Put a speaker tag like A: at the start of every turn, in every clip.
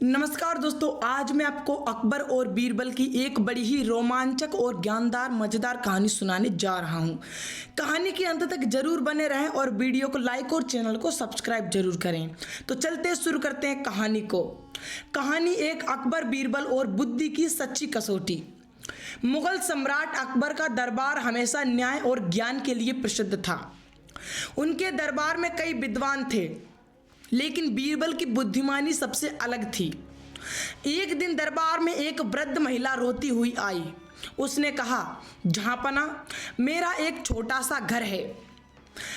A: नमस्कार दोस्तों, आज मैं आपको अकबर और बीरबल की एक बड़ी ही रोमांचक और ज्ञानदार मज़ेदार कहानी सुनाने जा रहा हूं। कहानी के अंत तक जरूर बने रहें और वीडियो को लाइक और चैनल को सब्सक्राइब जरूर करें। तो चलते शुरू करते हैं कहानी को। कहानी एक अकबर बीरबल और बुद्धि की सच्ची कसौटी। मुगल सम्राट अकबर का दरबार हमेशा न्याय और ज्ञान के लिए प्रसिद्ध था। उनके दरबार में कई विद्वान थे, लेकिन बीरबल की बुद्धिमानी सबसे अलग थी। एक दिन दरबार में एक वृद्ध महिला रोती हुई आई। उसने कहा, जहाँपना, मेरा एक छोटा सा घर है।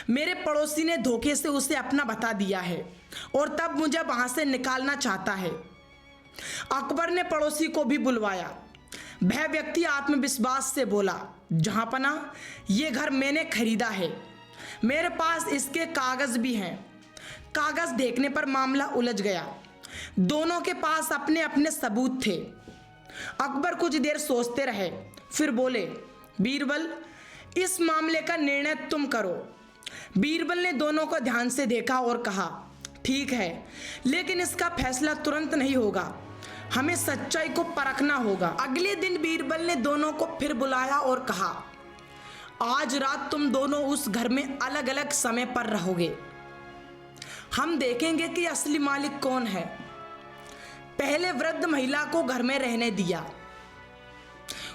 A: मेरे पड़ोसी ने धोखे से उसे अपना बता दिया है और तब मुझे वहाँ से निकालना चाहता है। अकबर ने पड़ोसी को भी बुलवाया। वह व्यक्ति आत्मविश्वास से बोला, जहाँपना, ये घर मैंने खरीदा है। मेरे पास इसके कागज भी हैं। कागज देखने पर मामला उलझ गया। दोनों के पास अपने अपने सबूत थे। अकबर कुछ देर सोचते रहे, फिर बोले, बीरबल, इस मामले का निर्णय तुम करो। बीरबल ने दोनों को ध्यान से देखा और कहा, ठीक है, लेकिन इसका फैसला तुरंत नहीं होगा। हमें सच्चाई को परखना होगा। अगले दिन बीरबल ने दोनों को फिर बुलाया और कहा, आज रात तुम दोनों उस घर में अलग अलग समय पर रहोगे। हम देखेंगे कि असली मालिक कौन है। पहले वृद्ध महिला को घर में रहने दिया।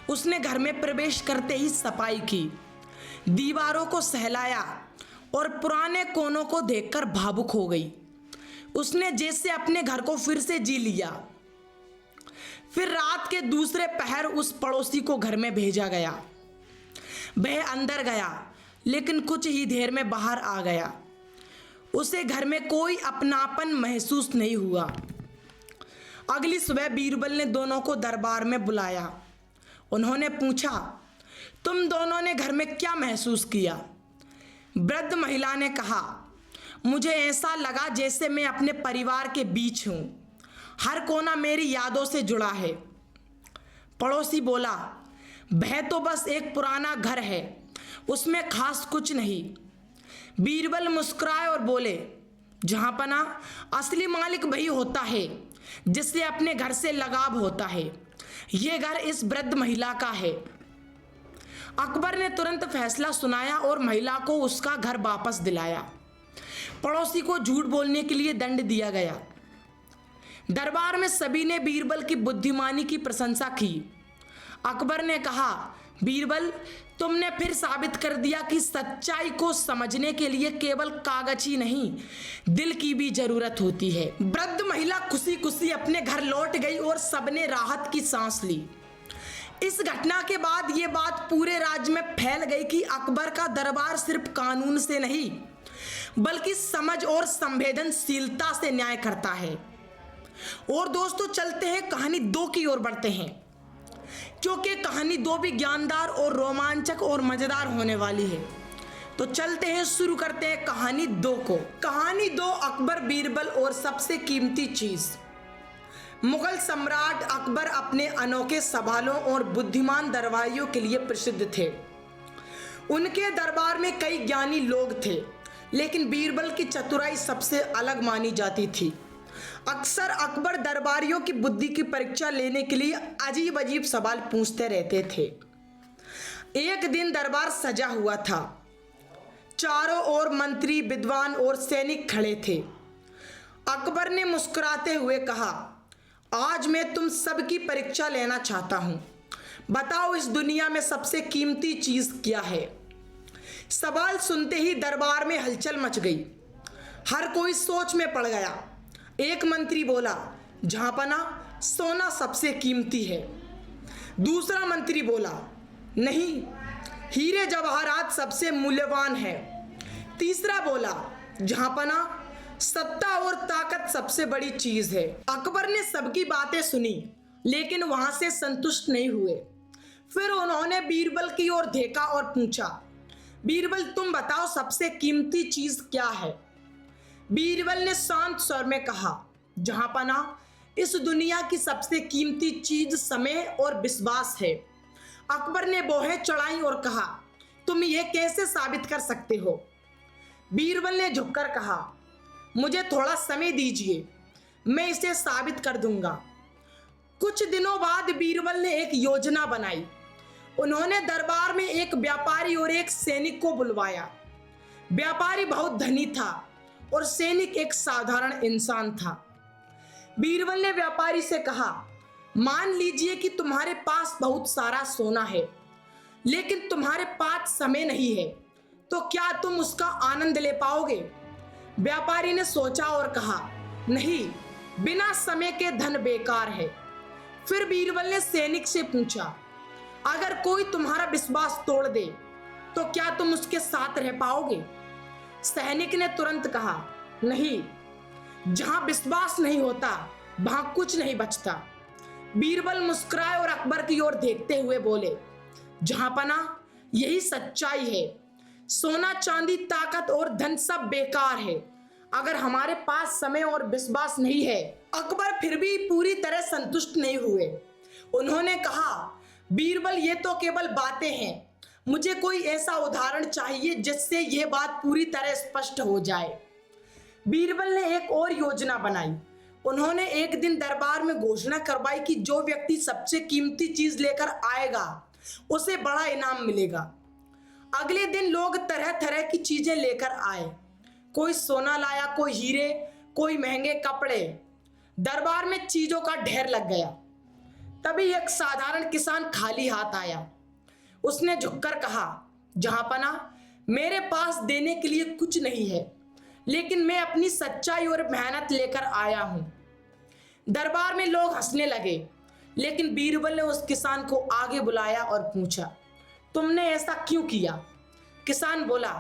A: उसने घर में प्रवेश करते ही सफाई की, दीवारों को सहलाया और पुराने कोनों को देखकर भावुक हो गई। उसने जैसे अपने घर को फिर से जी लिया। फिर रात के दूसरे पहर उस पड़ोसी को घर में भेजा गया। वह अंदर गया, लेकिन कुछ ही देर में बाहर आ गया। उसे घर में कोई अपनापन महसूस नहीं हुआ। अगली सुबह बीरबल ने दोनों को दरबार में बुलाया। उन्होंने पूछा, तुम दोनों ने घर में क्या महसूस किया? वृद्ध महिला ने कहा, मुझे ऐसा लगा जैसे मैं अपने परिवार के बीच हूँ। हर कोना मेरी यादों से जुड़ा है। पड़ोसी बोला, वह तो बस एक पुराना घर है, उसमें खास कुछ नहीं। बीरबल मुस्कुराए और बोले, जहाँपना, असली मालिक वही होता है जिससे अपने घर से लगाव होता है। ये घर इस वृद्ध महिला का है। अकबर ने तुरंत फैसला सुनाया और महिला को उसका घर वापस दिलाया। पड़ोसी को झूठ बोलने के लिए दंड दिया गया। दरबार में सभी ने बीरबल की बुद्धिमानी की प्रशंसा की। अकबर ने कहा, बीरबल, तुमने फिर साबित कर दिया कि सच्चाई को समझने के लिए केवल कागज ही नहीं, दिल की भी जरूरत होती है। वृद्ध महिला खुशी खुशी अपने घर लौट गई और सबने राहत की सांस ली। इस घटना के बाद ये बात पूरे राज्य में फैल गई कि अकबर का दरबार सिर्फ कानून से नहीं, बल्कि समझ और संवेदनशीलता से न्याय करता है। और दोस्तों, चलते हैं कहानी 2 की ओर बढ़ते हैं, क्योंकि कहानी 2 भी ज्ञानदार और रोमांचक और मजेदार होने वाली है। तो चलते हैं, शुरू करते हैं कहानी 2 को। कहानी 2, अकबर बीरबल और सबसे कीमती चीज। मुगल सम्राट अकबर अपने अनोखे सवालों और बुद्धिमान दरबारियों के लिए प्रसिद्ध थे। उनके दरबार में कई ज्ञानी लोग थे, लेकिन बीरबल की चतुराई सबसे अलग मानी जाती थी। अक्सर अकबर दरबारियों की बुद्धि की परीक्षा लेने के लिए अजीब अजीब सवाल पूछते रहते थे। एक दिन दरबार सजा हुआ था। चारों ओर मंत्री, विद्वान और सैनिक खड़े थे। अकबर ने मुस्कुराते हुए कहा, आज मैं तुम सबकी परीक्षा लेना चाहता हूं। बताओ, इस दुनिया में सबसे कीमती चीज क्या है? सवाल सुनते ही दरबार में हलचल मच गई। हर कोई सोच में पड़ गया। एक मंत्री बोला, जहाँपना, सोना सबसे कीमती है। दूसरा मंत्री बोला, नहीं, हीरे जवाहरात सबसे मूल्यवान है। तीसरा बोला, जहाँपना, सत्ता और ताकत सबसे बड़ी चीज है। अकबर ने सबकी बातें सुनी, लेकिन वहां से संतुष्ट नहीं हुए। फिर उन्होंने बीरबल की ओर देखा और पूछा, बीरबल, तुम बताओ, सबसे कीमती चीज क्या है? बीरबल ने शांत स्वर में कहा, जहाँपना, इस दुनिया की सबसे कीमती चीज समय और विश्वास है। अकबर ने भौहें चढ़ाई और कहा, तुम ये कैसे साबित कर सकते हो? बीरबल ने झुककर कहा, मुझे थोड़ा समय दीजिए। मैं इसे साबित कर दूंगा। कुछ दिनों बाद बीरबल ने एक योजना बनाई। उन्होंने दरबार में एक व्यापारी और एक सैनिक को बुलवाया। व्यापारी बहुत धनी था और सैनिक एक साधारण इंसान था। बीरबल ने व्यापारी से कहा, मान लीजिए कि तुम्हारे पास बहुत सारा सोना है, लेकिन तुम्हारे पास समय नहीं है, तो क्या तुम उसका आनंद ले पाओगे? व्यापारी ने सोचा और कहा, नहीं, बिना समय के धन बेकार है। फिर बीरबल ने सैनिक से पूछा, अगर कोई तुम्हारा विश्वास तोड़ दे तो क्या तुम उसके साथ रह पाओगे? सैनिक ने तुरंत कहा, नहीं, जहां विश्वास नहीं होता वहां कुछ नहीं बचता। बीरबल मुस्कुराए और अकबर की ओर देखते हुए बोले, जहांपना, यही सच्चाई है। सोना चांदी ताकत और धन सब बेकार है अगर हमारे पास समय और विश्वास नहीं है। अकबर फिर भी पूरी तरह संतुष्ट नहीं हुए। उन्होंने कहा, बीरबल, ये तो केवल बातें हैं, मुझे कोई ऐसा उदाहरण चाहिए जिससे यह बात पूरी तरह स्पष्ट हो जाए। बीरबल ने एक और योजना बनाई। उन्होंने एक दिन दरबार में घोषणा करवाई कि जो व्यक्ति सबसे कीमती चीज लेकर आएगा उसे बड़ा इनाम मिलेगा। अगले दिन लोग तरह तरह की चीजें लेकर आए। कोई सोना लाया, कोई हीरे, कोई महंगे कपड़े। दरबार में चीजों का ढेर लग गया। तभी एक साधारण किसान खाली हाथ आया। उसने झुककर कहा, जहांपना, मेरे पास देने के लिए कुछ नहीं है, लेकिन मैं अपनी सच्चाई और मेहनत लेकर आया हूं। दरबार में लोग हंसने लगे, लेकिन बीरबल ने उस किसान को आगे बुलाया और पूछा, तुमने ऐसा क्यों किया? किसान बोला,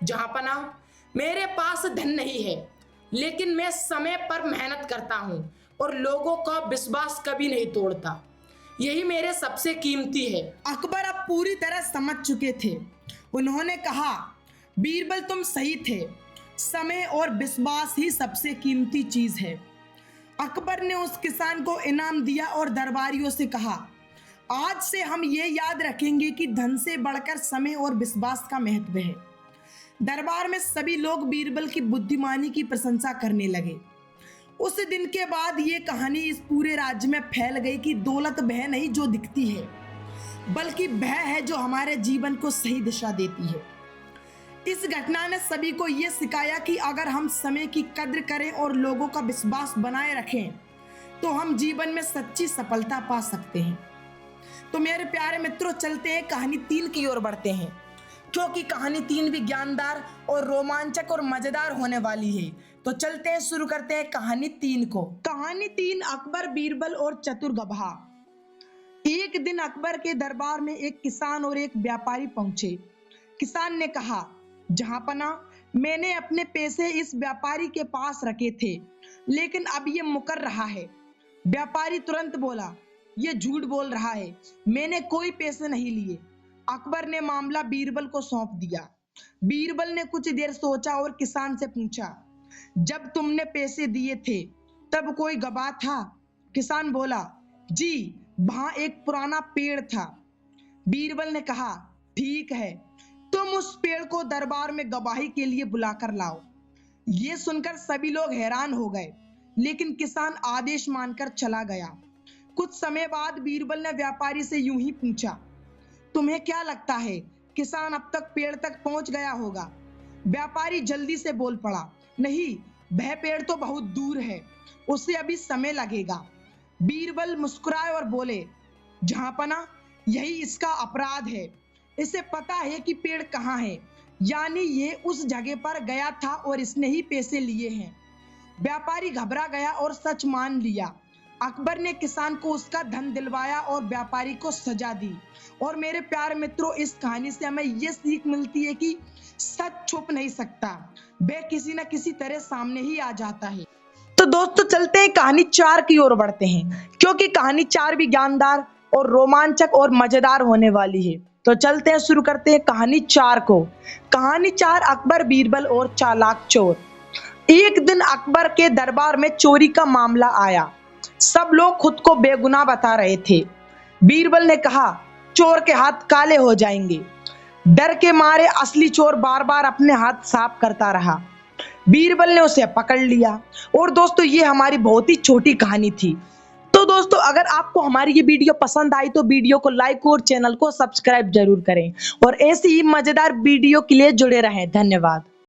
A: जहांपना, मेरे पास धन नहीं है, लेकिन मैं समय पर मेहनत करता हूं और लोगों का विश्वास कभी नहीं तोड़ता। यही मेरे सबसे कीमती है। अकबर अब पूरी तरह समझ चुके थे। उन्होंने कहा, बीरबल, तुम सही थे, समय और विश्वास ही सबसे कीमती चीज है। अकबर ने उस किसान को इनाम दिया और दरबारियों से कहा, आज से हम ये याद रखेंगे कि धन से बढ़कर समय और विश्वास का महत्व है। दरबार में सभी लोग बीरबल की बुद्धिमानी की प्रशंसा करने लगे। उस दिन के बाद ये कहानी इस पूरे राज्य में फैल गई कि दौलत वह नहीं जो दिखती है, बल्कि वह है जो हमारे जीवन को सही दिशा देती है। इस घटना ने सभी को ये सिखाया कि अगर हम समय की कद्र करें और लोगों का विश्वास बनाए रखें तो हम जीवन में सच्ची सफलता पा सकते हैं। तो मेरे प्यारे मित्रों, चलते हैं कहानी 3 की ओर बढ़ते हैं, क्योंकि कहानी 3 भी ज्ञानदार और रोमांचक और मजेदार होने वाली है। तो चलते हैं, शुरू करते हैं कहानी 3 को। कहानी 3, अकबर, बीरबल और चतुर गधा। एक दिन अकबर के दरबार में एक किसान और एक व्यापारी पहुंचे। किसान ने कहा, जहांपना, मैंने अपने पैसे इस व्यापारी के पास रखे थे, लेकिन अब ये मुकर रहा है। व्यापारी तुरंत बोला, ये झूठ बोल रहा है, मैंने कोई पैसे नहीं लिए। अकबर ने मामला बीरबल को सौंप दिया। बीरबल ने कुछ देर सोचा और किसान से पूछा, जब तुमने पैसे दिए थे तब कोई गवाह था? किसान बोला, जी, वहां एक पुराना पेड़ था। बीरबल ने कहा, ठीक है, तुम उस पेड़ को दरबार में गवाही के लिए बुलाकर लाओ। ये सुनकर सभी लोग हैरान हो गए, लेकिन किसान आदेश मानकर चला गया। कुछ समय बाद बीरबल ने व्यापारी से यूं ही पूछा, तुम्हें क्या लगता है, किसान अब तक पेड़ तक पहुंच गया होगा? व्यापारी जल्दी से बोल पड़ा, नहीं, वह पेड़ तो बहुत दूर है, उसे अभी समय लगेगा। बीरबल मुस्कुराए और बोले, जहांपना, यही इसका अपराध है। इसे पता है कि पेड़ कहाँ है, यानी ये उस जगह पर गया था और इसने ही पैसे लिए हैं। व्यापारी घबरा गया और सच मान लिया। अकबर ने किसान को उसका धन दिलवाया और व्यापारी को सजा दी। और मेरे प्यारे मित्रों, इस कहानी से हमें ये सीख मिलती है कि सच छुप नहीं सकता, वह किसी न किसी तरह सामने ही आ जाता है। तो दोस्तों, चलते हैं कहानी 4 की ओर बढ़ते हैं, क्योंकि कहानी 4 भी ज्ञानदार और रोमांचक और मजेदार होने वाली है। तो चलते हैं, शुरू करते हैं कहानी 4 को। कहानी 4, अकबर, बीरबल और चालाक चोर। एक दिन अकबर के दरबार में चोरी का मामला आया। सब लोग खुद को बेगुनाह बता रहे थे। बीरबल ने कहा, चोर के हाथ काले हो जाएंगे। डर के मारे असली चोर बार बार अपने हाथ साफ करता रहा। बीरबल ने उसे पकड़ लिया। और दोस्तों ये हमारी बहुत ही छोटी कहानी थी। तो दोस्तों अगर आपको हमारी ये वीडियो पसंद आई तो वीडियो को लाइक और चैनल को सब्सक्राइब जरूर करें और ऐसी ही मजेदार वीडियो के लिए जुड़े रहें। धन्यवाद।